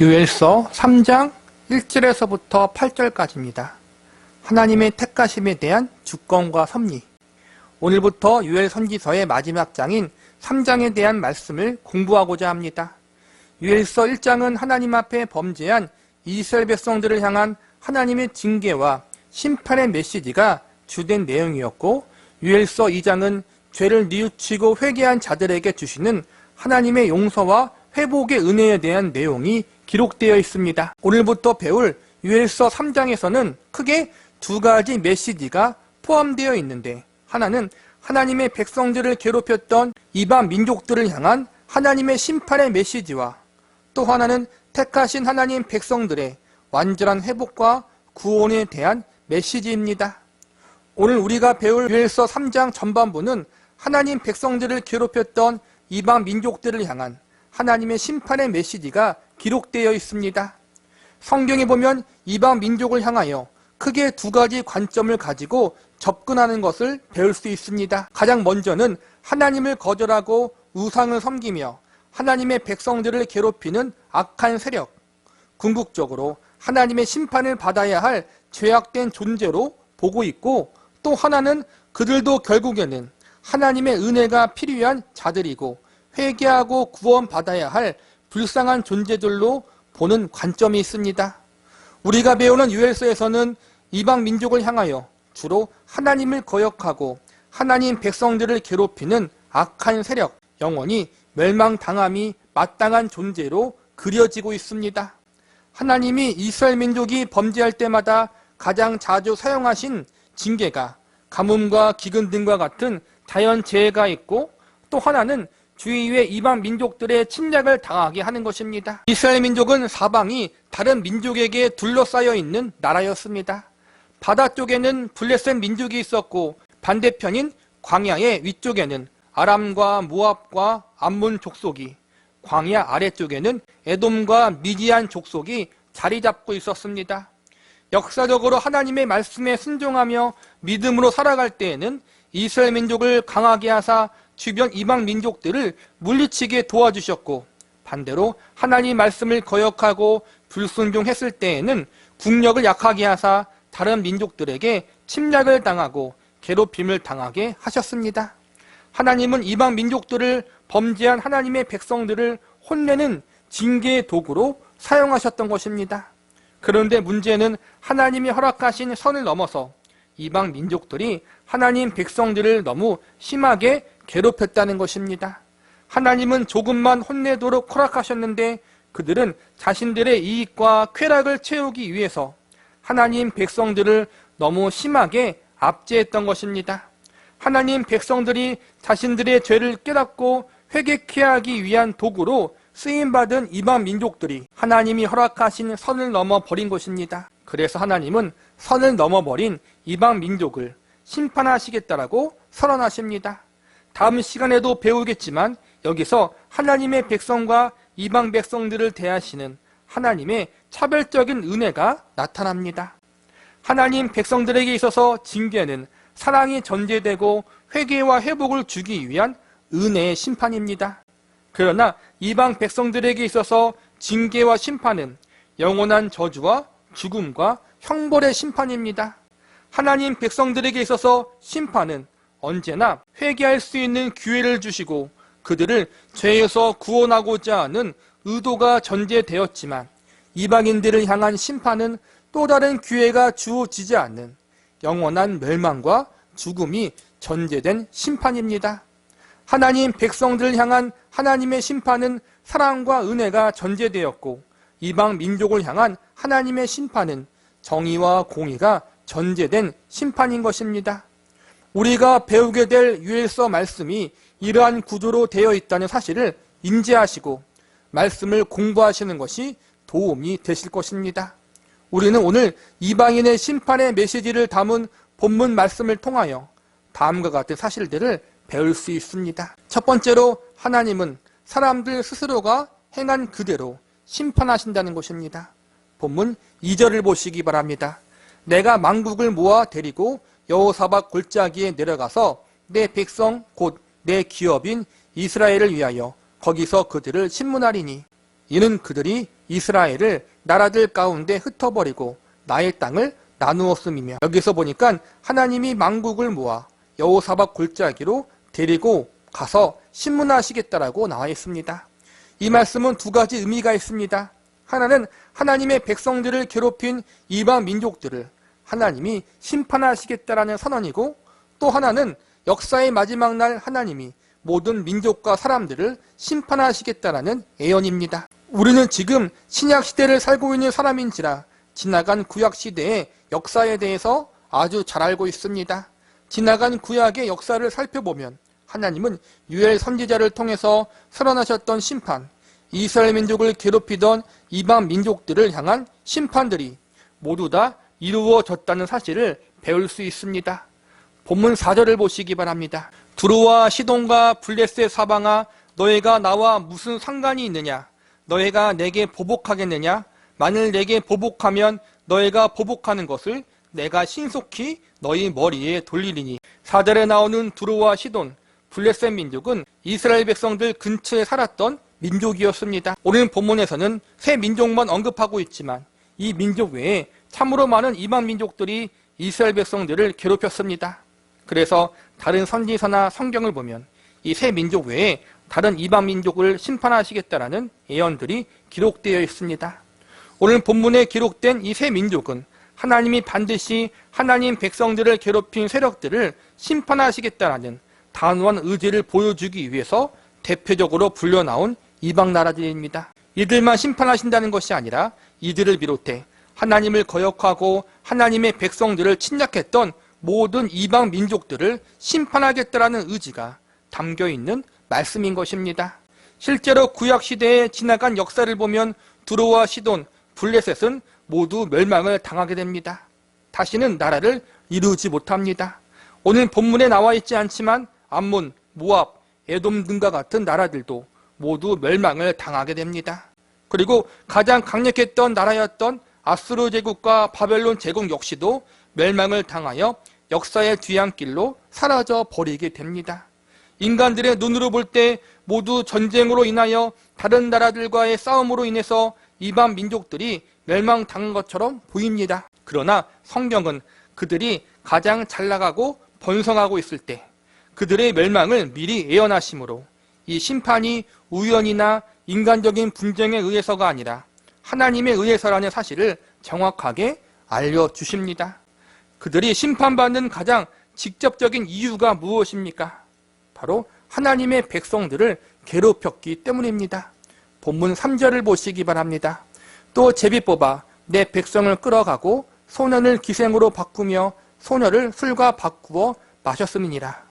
요엘서 3장 1절에서부터 8절까지입니다. 하나님의 택하심에 대한 주권과 섭리. 오늘부터 요엘 선지서의 마지막 장인 3장에 대한 말씀을 공부하고자 합니다. 요엘서 1장은 하나님 앞에 범죄한 이스라엘 백성들을 향한 하나님의 징계와 심판의 메시지가 주된 내용이었고, 요엘서 2장은 죄를 뉘우치고 회개한 자들에게 주시는 하나님의 용서와 회복의 은혜에 대한 내용이 기록되어 있습니다. 오늘부터 배울 요엘서 3장에서는 크게 두 가지 메시지가 포함되어 있는데, 하나는 하나님의 백성들을 괴롭혔던 이방 민족들을 향한 하나님의 심판의 메시지와, 또 하나는 택하신 하나님 백성들의 완전한 회복과 구원에 대한 메시지입니다. 오늘 우리가 배울 요엘서 3장 전반부는 하나님 백성들을 괴롭혔던 이방 민족들을 향한 하나님의 심판의 메시지가 기록되어 있습니다. 성경에 보면 이방 민족을 향하여 크게 두 가지 관점을 가지고 접근하는 것을 배울 수 있습니다. 가장 먼저는 하나님을 거절하고 우상을 섬기며 하나님의 백성들을 괴롭히는 악한 세력, 궁극적으로 하나님의 심판을 받아야 할 죄악된 존재로 보고 있고, 또 하나는 그들도 결국에는 하나님의 은혜가 필요한 자들이고 회개하고 구원받아야 할 불쌍한 존재들로 보는 관점이 있습니다. 우리가 배우는 요엘서에서는 이방 민족을 향하여 주로 하나님을 거역하고 하나님 백성들을 괴롭히는 악한 세력, 영원히 멸망당함이 마땅한 존재로 그려지고 있습니다. 하나님이 이스라엘 민족이 범죄할 때마다 가장 자주 사용하신 징계가 가뭄과 기근 등과 같은 자연재해가 있고, 또 하나는 주위의 이방 민족들의 침략을 당하게 하는 것입니다. 이스라엘 민족은 사방이 다른 민족에게 둘러싸여 있는 나라였습니다. 바다 쪽에는 블레셋 민족이 있었고, 반대편인 광야의 위쪽에는 아람과 모압과 암몬 족속이, 광야 아래쪽에는 에돔과 미디안 족속이 자리 잡고 있었습니다. 역사적으로 하나님의 말씀에 순종하며 믿음으로 살아갈 때에는 이스라엘 민족을 강하게 하사 주변 이방 민족들을 물리치게 도와주셨고, 반대로 하나님 말씀을 거역하고 불순종했을 때에는 국력을 약하게 하사 다른 민족들에게 침략을 당하고 괴롭힘을 당하게 하셨습니다. 하나님은 이방 민족들을 범죄한 하나님의 백성들을 혼내는 징계의 도구로 사용하셨던 것입니다. 그런데 문제는 하나님이 허락하신 선을 넘어서 이방 민족들이 하나님 백성들을 너무 심하게 괴롭혔다는 것입니다. 하나님은 조금만 혼내도록 허락하셨는데 그들은 자신들의 이익과 쾌락을 채우기 위해서 하나님 백성들을 너무 심하게 압제했던 것입니다. 하나님 백성들이 자신들의 죄를 깨닫고 회개케 하기 위한 도구로 쓰임받은 이방 민족들이 하나님이 허락하신 선을 넘어버린 것입니다. 그래서 하나님은 선을 넘어버린 이방 민족을 심판하시겠다라고 선언하십니다. 다음 시간에도 배우겠지만 여기서 하나님의 백성과 이방 백성들을 대하시는 하나님의 차별적인 은혜가 나타납니다. 하나님 백성들에게 있어서 징계는 사랑이 전제되고 회개와 회복을 주기 위한 은혜의 심판입니다. 그러나 이방 백성들에게 있어서 징계와 심판은 영원한 저주와 죽음과 형벌의 심판입니다. 하나님 백성들에게 있어서 심판은 언제나 회개할 수 있는 기회를 주시고 그들을 죄에서 구원하고자 하는 의도가 전제되었지만, 이방인들을 향한 심판은 또 다른 기회가 주어지지 않는 영원한 멸망과 죽음이 전제된 심판입니다. 하나님 백성들을 향한 하나님의 심판은 사랑과 은혜가 전제되었고, 이방 민족을 향한 하나님의 심판은 정의와 공의가 전제된 심판인 것입니다. 우리가 배우게 될 요엘서 말씀이 이러한 구조로 되어 있다는 사실을 인지하시고 말씀을 공부하시는 것이 도움이 되실 것입니다. 우리는 오늘 이방인의 심판의 메시지를 담은 본문 말씀을 통하여 다음과 같은 사실들을 배울 수 있습니다. 첫 번째로, 하나님은 사람들 스스로가 행한 그대로 심판하신다는 것입니다. 본문 2절을 보시기 바랍니다. 내가 만국을 모아 데리고 여호사밧 골짜기에 내려가서 내 백성 곧 내 기업인 이스라엘을 위하여 거기서 그들을 심문하리니 이는 그들이 이스라엘을 나라들 가운데 흩어버리고 나의 땅을 나누었음이며, 여기서 보니까 하나님이 만국을 모아 여호사밧 골짜기로 데리고 가서 심문하시겠다라고 나와 있습니다. 이 말씀은 두 가지 의미가 있습니다. 하나는 하나님의 백성들을 괴롭힌 이방 민족들을 하나님이 심판하시겠다라는 선언이고, 또 하나는 역사의 마지막 날 하나님이 모든 민족과 사람들을 심판하시겠다라는 예언입니다. 우리는 지금 신약 시대를 살고 있는 사람인지라 지나간 구약 시대의 역사에 대해서 아주 잘 알고 있습니다. 지나간 구약의 역사를 살펴보면 하나님은 유엘 선지자를 통해서 선언하셨던 심판, 이스라엘 민족을 괴롭히던 이방 민족들을 향한 심판들이 모두 다 이루어졌다는 사실을 배울 수 있습니다. 본문 4절을 보시기 바랍니다. 두로와 시돈과 블레셋 사방아, 너희가 나와 무슨 상관이 있느냐? 너희가 내게 보복하겠느냐? 만일 내게 보복하면 너희가 보복하는 것을 내가 신속히 너희 머리에 돌리리니. 4절에 나오는 두로와 시돈, 블레셋 민족은 이스라엘 백성들 근처에 살았던 민족이었습니다. 오늘 본문에서는 세 민족만 언급하고 있지만 이 민족 외에 참으로 많은 이방 민족들이 이스라엘 백성들을 괴롭혔습니다. 그래서 다른 선지서나 성경을 보면 이 세 민족 외에 다른 이방 민족을 심판하시겠다라는 예언들이 기록되어 있습니다. 오늘 본문에 기록된 이 세 민족은 하나님이 반드시 하나님 백성들을 괴롭힌 세력들을 심판하시겠다라는 단호한 의지를 보여주기 위해서 대표적으로 불려나온 이방 나라들입니다. 이들만 심판하신다는 것이 아니라 이들을 비롯해 하나님을 거역하고 하나님의 백성들을 침략했던 모든 이방 민족들을 심판하겠다라는 의지가 담겨있는 말씀인 것입니다. 실제로 구약시대에 지나간 역사를 보면 두로와 시돈, 블레셋은 모두 멸망을 당하게 됩니다. 다시는 나라를 이루지 못합니다. 오늘 본문에 나와 있지 않지만 암몬, 모압, 에돔 등과 같은 나라들도 모두 멸망을 당하게 됩니다. 그리고 가장 강력했던 나라였던 아수르 제국과 바벨론 제국 역시도 멸망을 당하여 역사의 뒤안길로 사라져 버리게 됩니다. 인간들의 눈으로 볼 때 모두 전쟁으로 인하여 다른 나라들과의 싸움으로 인해서 이방 민족들이 멸망당한 것처럼 보입니다. 그러나 성경은 그들이 가장 잘 나가고 번성하고 있을 때 그들의 멸망을 미리 예언하심으로 이 심판이 우연이나 인간적인 분쟁에 의해서가 아니라 하나님에 의해서라는 사실을 정확하게 알려주십니다. 그들이 심판받는 가장 직접적인 이유가 무엇입니까? 바로 하나님의 백성들을 괴롭혔기 때문입니다. 본문 3절을 보시기 바랍니다. 또 제비 뽑아 내 백성을 끌어가고 소년을 기생으로 바꾸며 소녀를 술과 바꾸어 마셨음이니라.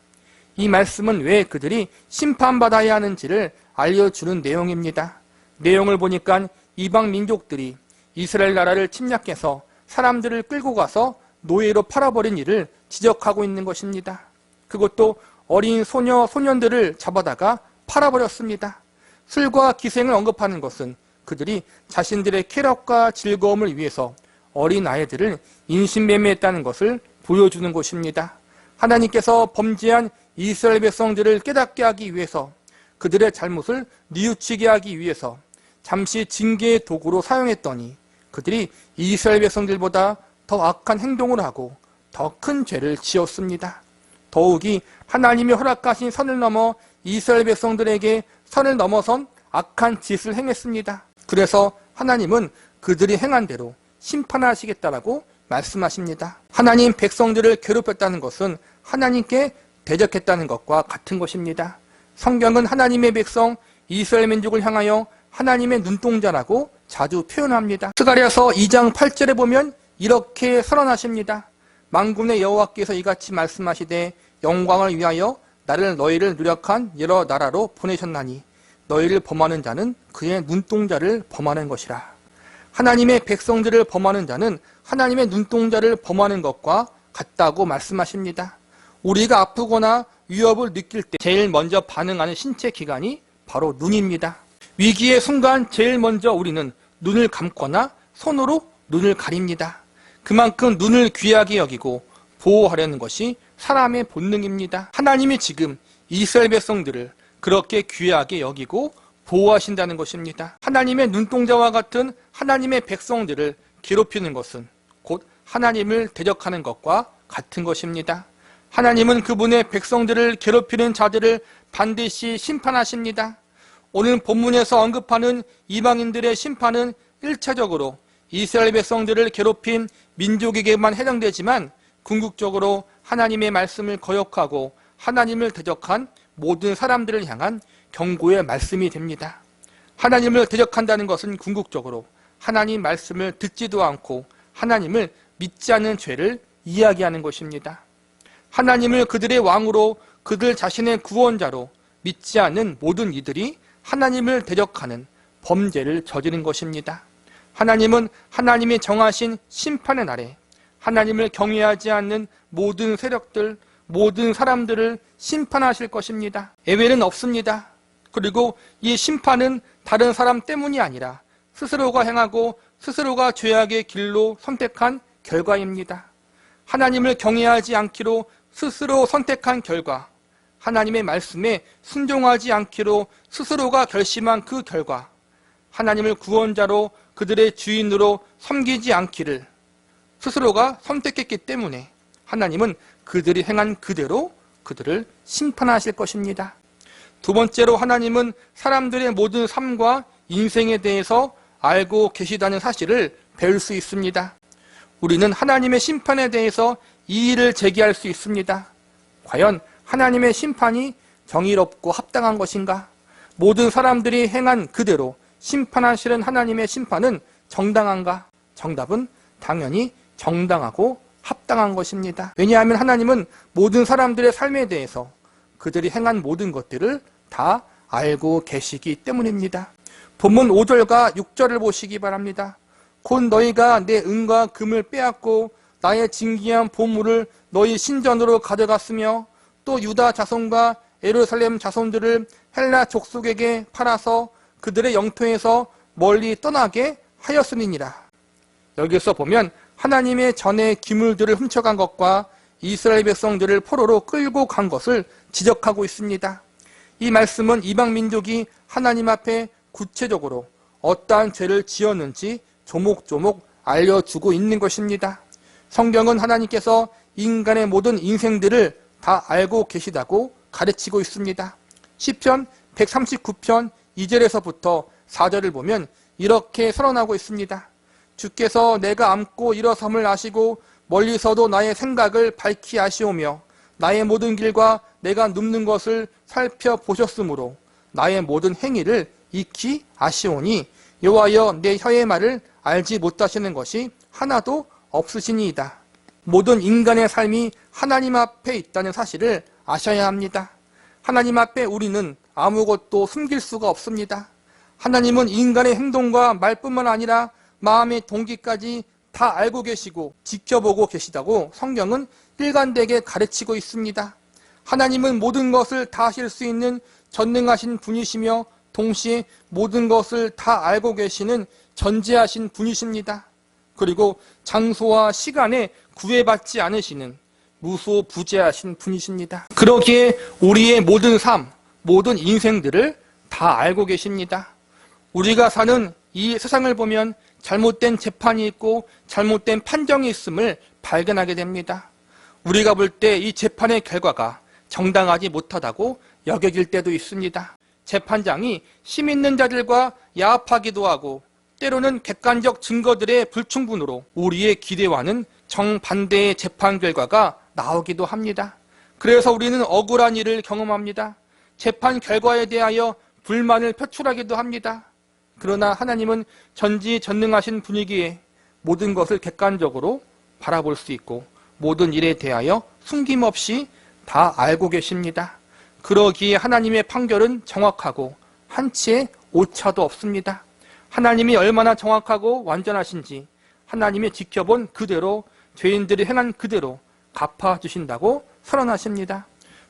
이 말씀은 왜 그들이 심판받아야 하는지를 알려주는 내용입니다. 내용을 보니까 이방 민족들이 이스라엘 나라를 침략해서 사람들을 끌고 가서 노예로 팔아버린 일을 지적하고 있는 것입니다. 그것도 어린 소녀, 소년들을 잡아다가 팔아버렸습니다. 술과 기생을 언급하는 것은 그들이 자신들의 쾌락과 즐거움을 위해서 어린 아이들을 인신매매했다는 것을 보여주는 것입니다. 하나님께서 범죄한 이스라엘 백성들을 깨닫게 하기 위해서, 그들의 잘못을 뉘우치게 하기 위해서 잠시 징계의 도구로 사용했더니 그들이 이스라엘 백성들보다 더 악한 행동을 하고 더 큰 죄를 지었습니다. 더욱이 하나님이 허락하신 선을 넘어 이스라엘 백성들에게 선을 넘어선 악한 짓을 행했습니다. 그래서 하나님은 그들이 행한 대로 심판하시겠다라고 말씀하십니다. 하나님 백성들을 괴롭혔다는 것은 하나님께 대적했다는 것과 같은 것입니다. 성경은 하나님의 백성 이스라엘 민족을 향하여 하나님의 눈동자라고 자주 표현합니다. 스가랴서 2장 8절에 보면 이렇게 선언하십니다. 만군의 여호와께서 이같이 말씀하시되 영광을 위하여 나를 너희를 누력한 여러 나라로 보내셨나니 너희를 범하는 자는 그의 눈동자를 범하는 것이라. 하나님의 백성들을 범하는 자는 하나님의 눈동자를 범하는 것과 같다고 말씀하십니다. 우리가 아프거나 위협을 느낄 때 제일 먼저 반응하는 신체 기관이 바로 눈입니다. 위기의 순간 제일 먼저 우리는 눈을 감거나 손으로 눈을 가립니다. 그만큼 눈을 귀하게 여기고 보호하려는 것이 사람의 본능입니다. 하나님이 지금 이스라엘 백성들을 그렇게 귀하게 여기고 보호하신다는 것입니다. 하나님의 눈동자와 같은 하나님의 백성들을 괴롭히는 것은 곧 하나님을 대적하는 것과 같은 것입니다. 하나님은 그분의 백성들을 괴롭히는 자들을 반드시 심판하십니다. 오늘 본문에서 언급하는 이방인들의 심판은 1차적으로 이스라엘 백성들을 괴롭힌 민족에게만 해당되지만 궁극적으로 하나님의 말씀을 거역하고 하나님을 대적한 모든 사람들을 향한 경고의 말씀이 됩니다. 하나님을 대적한다는 것은 궁극적으로 하나님 말씀을 듣지도 않고 하나님을 믿지 않는 죄를 이야기하는 것입니다. 하나님을 그들의 왕으로 그들 자신의 구원자로 믿지 않는 모든 이들이 하나님을 대적하는 범죄를 저지른 것입니다. 하나님은 하나님이 정하신 심판의 날에 하나님을 경외하지 않는 모든 세력들, 모든 사람들을 심판하실 것입니다. 예외는 없습니다. 그리고 이 심판은 다른 사람 때문이 아니라 스스로가 행하고 스스로가 죄악의 길로 선택한 결과입니다. 하나님을 경외하지 않기로 스스로 선택한 결과, 하나님의 말씀에 순종하지 않기로 스스로가 결심한 그 결과, 하나님을 구원자로 그들의 주인으로 섬기지 않기를 스스로가 선택했기 때문에 하나님은 그들이 행한 그대로 그들을 심판하실 것입니다. 두 번째로 하나님은 사람들의 모든 삶과 인생에 대해서 알고 계시다는 사실을 배울 수 있습니다. 우리는 하나님의 심판에 대해서 이의를 제기할 수 있습니다. 과연 하나님의 심판이 정의롭고 합당한 것인가? 모든 사람들이 행한 그대로 심판하시는 하나님의 심판은 정당한가? 정답은 당연히 정당하고 합당한 것입니다. 왜냐하면 하나님은 모든 사람들의 삶에 대해서 그들이 행한 모든 것들을 다 알고 계시기 때문입니다. 본문 5절과 6절을 보시기 바랍니다. 곧 너희가 내 은과 금을 빼앗고 나의 진귀한 보물을 너희 신전으로 가져갔으며 또 유다 자손과 예루살렘 자손들을 헬라 족속에게 팔아서 그들의 영토에서 멀리 떠나게 하였으니라. 여기서 보면 하나님의 전에 기물들을 훔쳐간 것과 이스라엘 백성들을 포로로 끌고 간 것을 지적하고 있습니다. 이 말씀은 이방 민족이 하나님 앞에 구체적으로 어떠한 죄를 지었는지 조목조목 알려주고 있는 것입니다. 성경은 하나님께서 인간의 모든 인생들을 다 알고 계시다고 가르치고 있습니다. 시편 139편 2절에서부터 4절을 보면 이렇게 선언하고 있습니다. 주께서 내가 앉고 일어섬을 아시고 멀리서도 나의 생각을 밝히 아시오며 나의 모든 길과 내가 눕는 것을 살펴보셨으므로 나의 모든 행위를 익히 아시오니 여호와여 내 혀의 말을 알지 못하시는 것이 하나도 없으시니이다. 모든 인간의 삶이 하나님 앞에 있다는 사실을 아셔야 합니다. 하나님 앞에 우리는 아무것도 숨길 수가 없습니다. 하나님은 인간의 행동과 말뿐만 아니라 마음의 동기까지 다 알고 계시고 지켜보고 계시다고 성경은 일관되게 가르치고 있습니다. 하나님은 모든 것을 다 하실 수 있는 전능하신 분이시며 동시에 모든 것을 다 알고 계시는 전지하신 분이십니다. 그리고 장소와 시간에 구애받지 않으시는 무소부재하신 분이십니다. 그러기에 우리의 모든 삶, 모든 인생들을 다 알고 계십니다. 우리가 사는 이 세상을 보면 잘못된 재판이 있고 잘못된 판정이 있음을 발견하게 됩니다. 우리가 볼 때 이 재판의 결과가 정당하지 못하다고 여겨질 때도 있습니다. 재판장이 힘 있는 자들과 야합하기도 하고 때로는 객관적 증거들의 불충분으로 우리의 기대와는 정반대의 재판 결과가 나오기도 합니다. 그래서 우리는 억울한 일을 경험합니다. 재판 결과에 대하여 불만을 표출하기도 합니다. 그러나 하나님은 전지전능하신 분이기에 모든 것을 객관적으로 바라볼 수 있고 모든 일에 대하여 숨김없이 다 알고 계십니다. 그러기에 하나님의 판결은 정확하고 한치의 오차도 없습니다. 하나님이 얼마나 정확하고 완전하신지 하나님이 지켜본 그대로 죄인들이 행한 그대로 갚아주신다고 선언하십니다.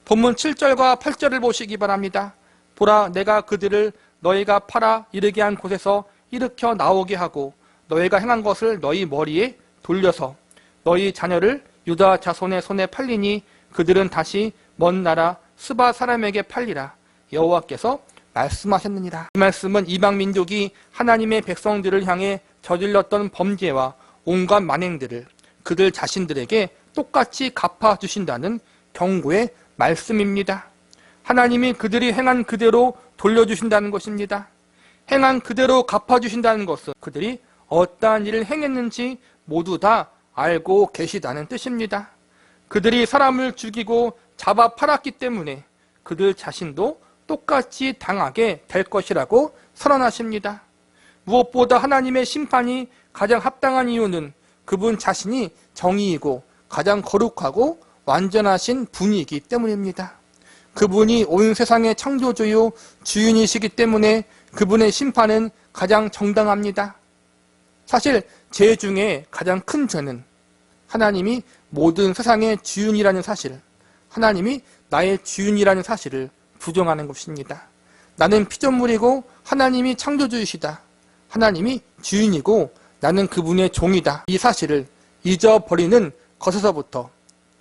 본문 7절과 8절을 보시기 바랍니다. 보라 내가 그들을 너희가 팔아 이르게 한 곳에서 일으켜 나오게 하고 너희가 행한 것을 너희 머리에 돌려서 너희 자녀를 유다 자손의 손에 팔리니 그들은 다시 먼 나라 스바 사람에게 팔리라. 여호와께서 말씀하셨느니라. 이 말씀은 이방 민족이 하나님의 백성들을 향해 저질렀던 범죄와 온갖 만행들을 그들 자신들에게 똑같이 갚아주신다는 경고의 말씀입니다. 하나님이 그들이 행한 그대로 돌려주신다는 것입니다. 행한 그대로 갚아주신다는 것은 그들이 어떠한 일을 행했는지 모두 다 알고 계시다는 뜻입니다. 그들이 사람을 죽이고 잡아 팔았기 때문에 그들 자신도 똑같이 당하게 될 것이라고 선언하십니다. 무엇보다 하나님의 심판이 가장 합당한 이유는 그분 자신이 정의이고 가장 거룩하고 완전하신 분이기 때문입니다. 그분이 온 세상의 창조주요 주인이시기 때문에 그분의 심판은 가장 정당합니다. 사실 죄 중에 가장 큰 죄는 하나님이 모든 세상의 주인이라는 사실, 하나님이 나의 주인이라는 사실을 부정하는 것입니다. 나는 피조물이고 하나님이 창조주이시다. 하나님이 주인이고 나는 그분의 종이다. 이 사실을 잊어버리는 것에서부터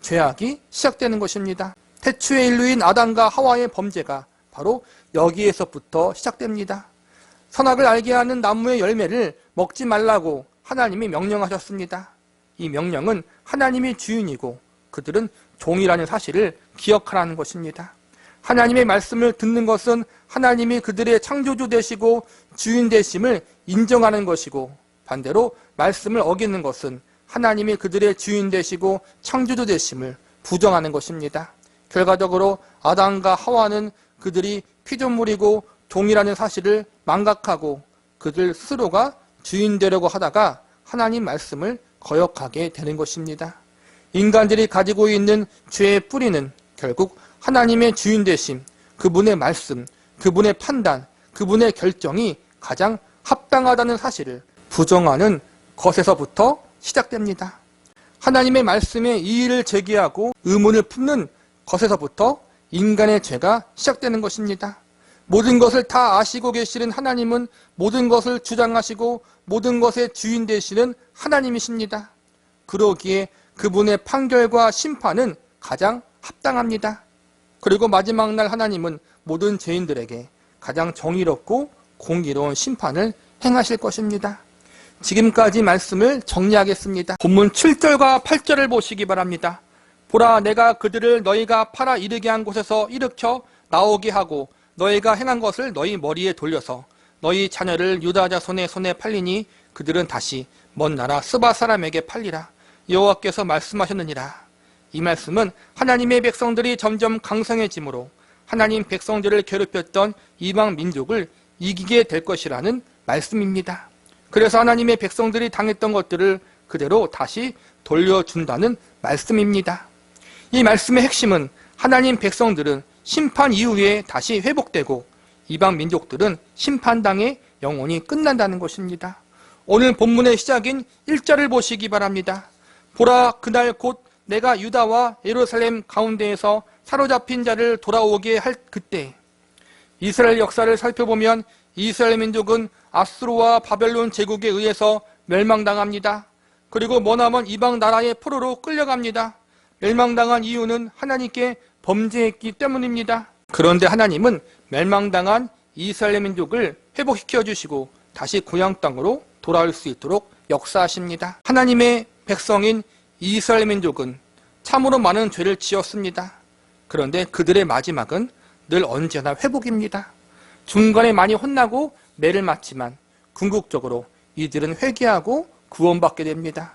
죄악이 시작되는 것입니다. 태초의 인류인 아담과 하와의 범죄가 바로 여기에서부터 시작됩니다. 선악을 알게 하는 나무의 열매를 먹지 말라고 하나님이 명령하셨습니다. 이 명령은 하나님이 주인이고 그들은 종이라는 사실을 기억하라는 것입니다. 하나님의 말씀을 듣는 것은 하나님이 그들의 창조주 되시고 주인 되심을 인정하는 것이고, 반대로 말씀을 어기는 것은 하나님이 그들의 주인 되시고 창조주 되심을 부정하는 것입니다. 결과적으로 아담과 하와는 그들이 피조물이고 종이라는 사실을 망각하고 그들 스스로가 주인 되려고 하다가 하나님 말씀을 거역하게 되는 것입니다. 인간들이 가지고 있는 죄의 뿌리는 결국 하나님의 주인 되심, 그분의 말씀, 그분의 판단, 그분의 결정이 가장 합당하다는 사실을 부정하는 것에서부터 시작됩니다. 하나님의 말씀에 이의를 제기하고 의문을 품는 것에서부터 인간의 죄가 시작되는 것입니다. 모든 것을 다 아시고 계시는 하나님은 모든 것을 주장하시고 모든 것의 주인 되시는 하나님이십니다. 그러기에 그분의 판결과 심판은 가장 합당합니다. 그리고 마지막 날 하나님은 모든 죄인들에게 가장 정의롭고 공의로운 심판을 행하실 것입니다. 지금까지 말씀을 정리하겠습니다. 본문 7절과 8절을 보시기 바랍니다. 보라, 내가 그들을 너희가 팔아 이르게 한 곳에서 일으켜 나오게 하고 너희가 행한 것을 너희 머리에 돌려서 너희 자녀를 유다 자손의 손에 팔리니 그들은 다시 먼 나라 스바 사람에게 팔리라. 여호와께서 말씀하셨느니라. 이 말씀은 하나님의 백성들이 점점 강성해지므로 하나님 백성들을 괴롭혔던 이방 민족을 이기게 될 것이라는 말씀입니다. 그래서 하나님의 백성들이 당했던 것들을 그대로 다시 돌려준다는 말씀입니다. 이 말씀의 핵심은 하나님 백성들은 심판 이후에 다시 회복되고 이방 민족들은 심판당에 영원히 끝난다는 것입니다. 오늘 본문의 시작인 1절을 보시기 바랍니다. 보라, 그날 곧 내가 유다와 예루살렘 가운데에서 사로잡힌 자를 돌아오게 할 그때. 이스라엘 역사를 살펴보면 이스라엘 민족은 아수르와 바벨론 제국에 의해서 멸망당합니다. 그리고 머나먼 이방 나라의 포로로 끌려갑니다. 멸망당한 이유는 하나님께 범죄했기 때문입니다. 그런데 하나님은 멸망당한 이스라엘 민족을 회복시켜 주시고 다시 고향 땅으로 돌아올 수 있도록 역사하십니다. 하나님의 백성인 이스라엘 민족은 참으로 많은 죄를 지었습니다. 그런데 그들의 마지막은 늘 언제나 회복입니다. 중간에 많이 혼나고 매를 맞지만 궁극적으로 이들은 회개하고 구원받게 됩니다.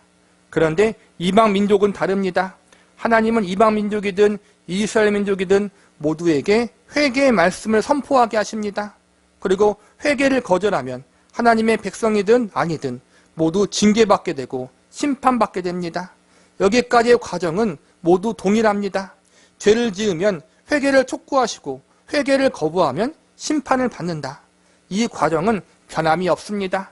그런데 이방 민족은 다릅니다. 하나님은 이방 민족이든 이스라엘 민족이든 모두에게 회개의 말씀을 선포하게 하십니다. 그리고 회개를 거절하면 하나님의 백성이든 아니든 모두 징계받게 되고 심판받게 됩니다. 여기까지의 과정은 모두 동일합니다. 죄를 지으면 회개를 촉구하시고 회개를 거부하면 심판을 받는다. 이 과정은 변함이 없습니다.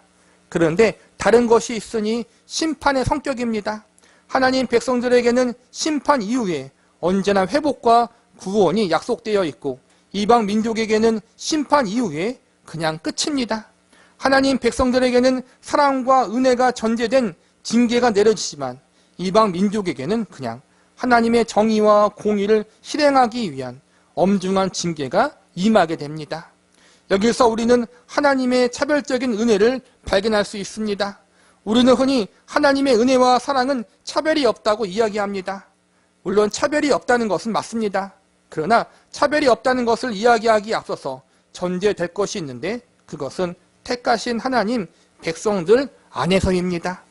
그런데 다른 것이 있으니 심판의 성격입니다. 하나님 백성들에게는 심판 이후에 언제나 회복과 구원이 약속되어 있고 이방 민족에게는 심판 이후에 그냥 끝입니다. 하나님 백성들에게는 사랑과 은혜가 전제된 징계가 내려지지만 이방 민족에게는 그냥 하나님의 정의와 공의를 실행하기 위한 엄중한 징계가 임하게 됩니다. 여기서 우리는 하나님의 차별적인 은혜를 발견할 수 있습니다. 우리는 흔히 하나님의 은혜와 사랑은 차별이 없다고 이야기합니다. 물론 차별이 없다는 것은 맞습니다. 그러나 차별이 없다는 것을 이야기하기에 앞서서 전제될 것이 있는데 그것은 택하신 하나님 백성들 안에서입니다.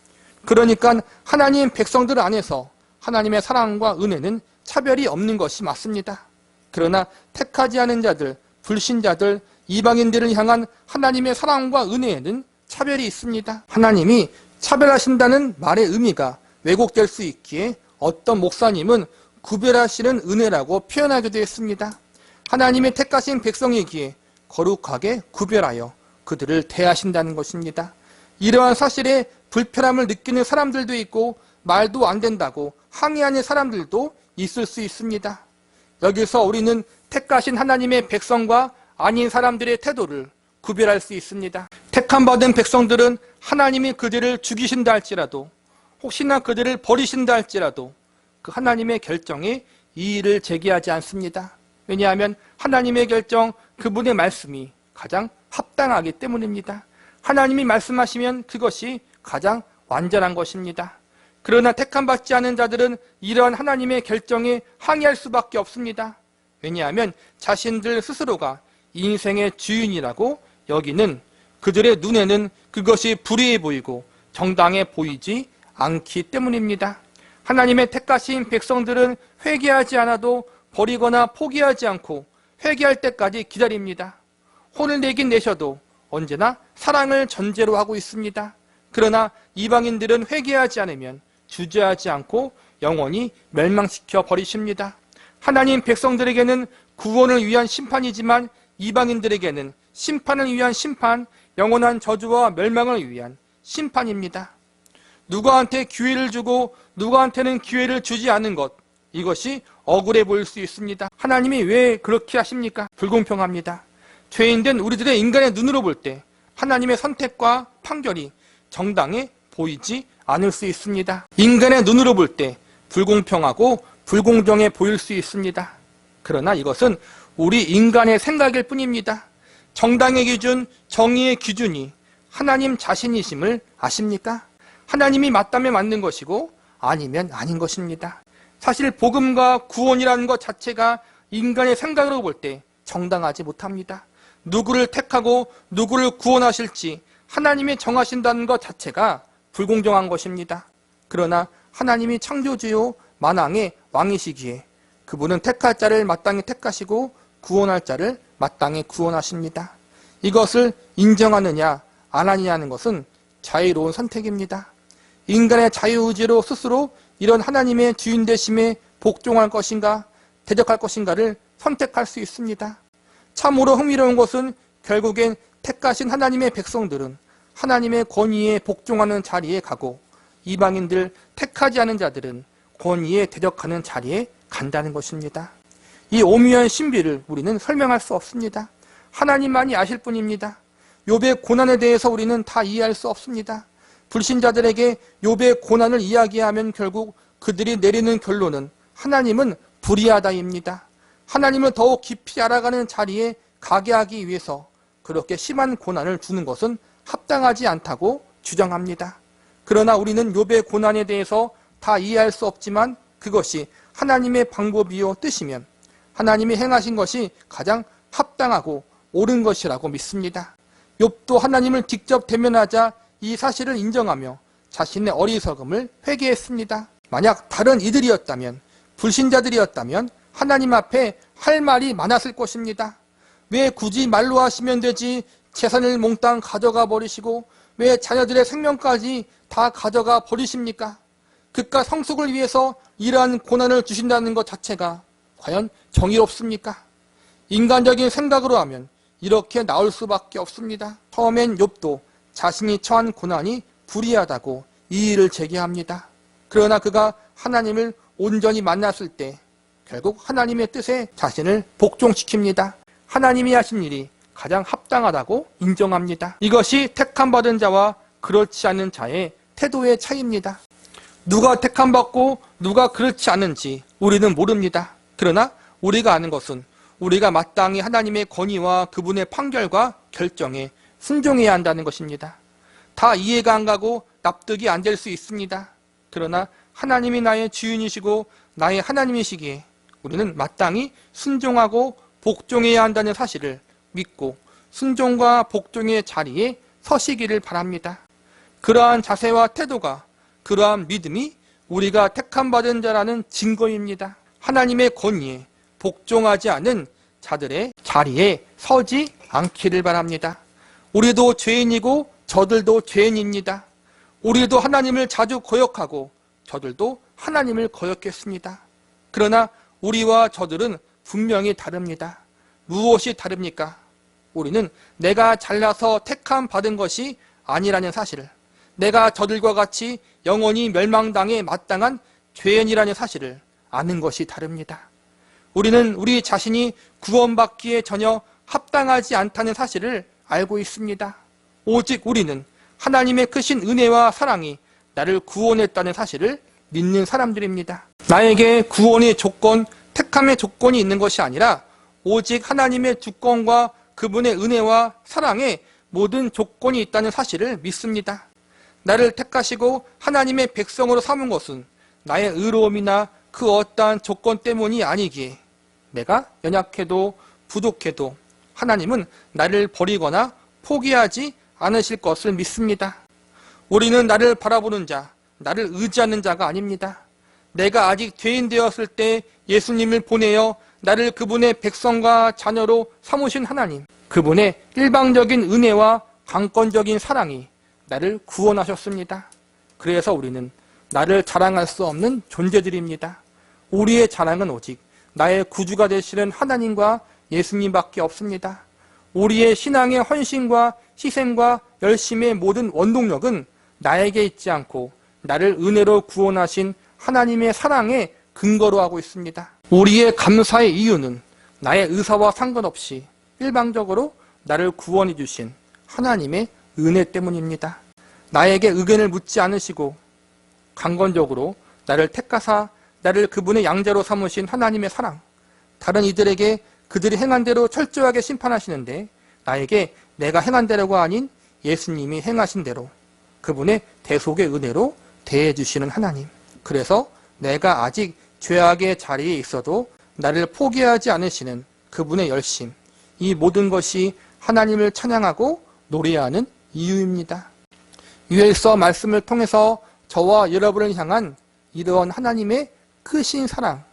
그러니까 하나님 백성들 안에서 하나님의 사랑과 은혜는 차별이 없는 것이 맞습니다. 그러나 택하지 않은 자들, 불신자들, 이방인들을 향한 하나님의 사랑과 은혜에는 차별이 있습니다. 하나님이 차별하신다는 말의 의미가 왜곡될 수 있기에 어떤 목사님은 구별하시는 은혜라고 표현하기도 했습니다. 하나님의 택하신 백성이기에 거룩하게 구별하여 그들을 대하신다는 것입니다. 이러한 사실에 불편함을 느끼는 사람들도 있고 말도 안 된다고 항의하는 사람들도 있을 수 있습니다. 여기서 우리는 택하신 하나님의 백성과 아닌 사람들의 태도를 구별할 수 있습니다. 택함받은 백성들은 하나님이 그들을 죽이신다 할지라도 혹시나 그들을 버리신다 할지라도 그 하나님의 결정에 이의를 제기하지 않습니다. 왜냐하면 하나님의 결정, 그분의 말씀이 가장 합당하기 때문입니다. 하나님이 말씀하시면 그것이 가장 완전한 것입니다. 그러나 택함받지 않은 자들은 이러한 하나님의 결정에 항의할 수밖에 없습니다. 왜냐하면 자신들 스스로가 인생의 주인이라고 여기는 그들의 눈에는 그것이 불의해 보이고 정당해 보이지 않기 때문입니다. 하나님의 택하신 백성들은 회개하지 않아도 버리거나 포기하지 않고 회개할 때까지 기다립니다. 혼을 내긴 내셔도 언제나 사랑을 전제로 하고 있습니다. 그러나 이방인들은 회개하지 않으면 주저하지 않고 영원히 멸망시켜 버리십니다. 하나님 백성들에게는 구원을 위한 심판이지만 이방인들에게는 심판을 위한 심판, 영원한 저주와 멸망을 위한 심판입니다. 누구한테 기회를 주고 누구한테는 기회를 주지 않은 것, 이것이 억울해 보일 수 있습니다. 하나님이 왜 그렇게 하십니까? 불공평합니다. 죄인된 우리들의 인간의 눈으로 볼 때 하나님의 선택과 판결이 정당해 보이지 않을 수 있습니다. 인간의 눈으로 볼 때 불공평하고 불공정해 보일 수 있습니다. 그러나 이것은 우리 인간의 생각일 뿐입니다. 정당의 기준, 정의의 기준이 하나님 자신이심을 아십니까? 하나님이 맞다면 맞는 것이고 아니면 아닌 것입니다. 사실 복음과 구원이라는 것 자체가 인간의 생각으로 볼 때 정당하지 못합니다. 누구를 택하고 누구를 구원하실지 하나님이 정하신다는 것 자체가 불공정한 것입니다. 그러나 하나님이 창조주요 만왕의 왕이시기에 그분은 택할 자를 마땅히 택하시고 구원할 자를 마땅히 구원하십니다. 이것을 인정하느냐 안 하느냐는 것은 자유로운 선택입니다. 인간의 자유의지로 스스로 이런 하나님의 주인 되심에 복종할 것인가 대적할 것인가를 선택할 수 있습니다. 참으로 흥미로운 것은 결국엔 택하신 하나님의 백성들은 하나님의 권위에 복종하는 자리에 가고 이방인들 택하지 않은 자들은 권위에 대적하는 자리에 간다는 것입니다. 이 오묘한 신비를 우리는 설명할 수 없습니다. 하나님만이 아실 뿐입니다. 욥의 고난에 대해서 우리는 다 이해할 수 없습니다. 불신자들에게 욥의 고난을 이야기하면 결국 그들이 내리는 결론은 하나님은 불의하다입니다. 하나님을 더욱 깊이 알아가는 자리에 가게 하기 위해서 그렇게 심한 고난을 주는 것은 합당하지 않다고 주장합니다. 그러나 우리는 욥의 고난에 대해서 다 이해할 수 없지만 그것이 하나님의 방법이요 뜻이면 하나님이 행하신 것이 가장 합당하고 옳은 것이라고 믿습니다. 욥도 하나님을 직접 대면하자 이 사실을 인정하며 자신의 어리석음을 회개했습니다. 만약 다른 이들이었다면, 불신자들이었다면 하나님 앞에 할 말이 많았을 것입니다. 왜 굳이 말로 하시면 되지 재산을 몽땅 가져가 버리시고 왜 자녀들의 생명까지 다 가져가 버리십니까? 그깟 성숙을 위해서 이러한 고난을 주신다는 것 자체가 과연 정의롭습니까? 인간적인 생각으로 하면 이렇게 나올 수밖에 없습니다. 처음엔 욥도 자신이 처한 고난이 불의하다고 이의를 제기합니다. 그러나 그가 하나님을 온전히 만났을 때 결국 하나님의 뜻에 자신을 복종시킵니다. 하나님이 하신 일이 가장 합당하다고 인정합니다. 이것이 택함받은 자와 그렇지 않은 자의 태도의 차이입니다. 누가 택함받고 누가 그렇지 않은지 우리는 모릅니다. 그러나 우리가 아는 것은 우리가 마땅히 하나님의 권위와 그분의 판결과 결정에 순종해야 한다는 것입니다. 다 이해가 안 가고 납득이 안 될 수 있습니다. 그러나 하나님이 나의 주인이시고 나의 하나님이시기에 우리는 마땅히 순종하고 복종해야 한다는 사실을 믿고 순종과 복종의 자리에 서시기를 바랍니다. 그러한 자세와 태도가, 그러한 믿음이 우리가 택함받은 자라는 증거입니다. 하나님의 권위에 복종하지 않은 자들의 자리에 서지 않기를 바랍니다. 우리도 죄인이고 저들도 죄인입니다. 우리도 하나님을 자주 거역하고 저들도 하나님을 거역했습니다. 그러나 우리와 저들은 분명히 다릅니다. 무엇이 다릅니까? 우리는 내가 잘나서 택함 받은 것이 아니라는 사실을, 내가 저들과 같이 영원히 멸망당에 마땅한 죄인이라는 사실을 아는 것이 다릅니다. 우리는 우리 자신이 구원받기에 전혀 합당하지 않다는 사실을 알고 있습니다. 오직 우리는 하나님의 크신 은혜와 사랑이 나를 구원했다는 사실을 믿는 사람들입니다. 나에게 구원의 조건, 택함의 조건이 있는 것이 아니라 오직 하나님의 주권과 그분의 은혜와 사랑에 모든 조건이 있다는 사실을 믿습니다. 나를 택하시고 하나님의 백성으로 삼은 것은 나의 의로움이나 그 어떠한 조건 때문이 아니기에 내가 연약해도 부족해도 하나님은 나를 버리거나 포기하지 않으실 것을 믿습니다. 우리는 나를 바라보는 자, 나를 의지하는 자가 아닙니다. 내가 아직 죄인 되었을 때 예수님을 보내어 나를 그분의 백성과 자녀로 삼으신 하나님, 그분의 일방적인 은혜와 강권적인 사랑이 나를 구원하셨습니다. 그래서 우리는 나를 자랑할 수 없는 존재들입니다. 우리의 자랑은 오직 나의 구주가 되시는 하나님과 예수님밖에 없습니다. 우리의 신앙의 헌신과 희생과 열심의 모든 원동력은 나에게 있지 않고 나를 은혜로 구원하신 하나님의 사랑에 근거로 하고 있습니다. 우리의 감사의 이유는 나의 의사와 상관없이 일방적으로 나를 구원해 주신 하나님의 은혜 때문입니다. 나에게 의견을 묻지 않으시고 강권적으로 나를 택하사 나를 그분의 양자로 삼으신 하나님의 사랑, 다른 이들에게 그들이 행한 대로 철저하게 심판하시는데 나에게 내가 행한 대로가 아닌 예수님이 행하신 대로 그분의 대속의 은혜로 대해주시는 하나님. 그래서 내가 아직 죄악의 자리에 있어도 나를 포기하지 않으시는 그분의 열심, 이 모든 것이 하나님을 찬양하고 노래하는 이유입니다. 유엘서 말씀을 통해서 저와 여러분을 향한 이러한 하나님의 크신 사랑,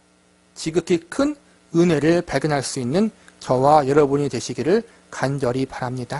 지극히 큰 은혜를 발견할 수 있는 저와 여러분이 되시기를 간절히 바랍니다.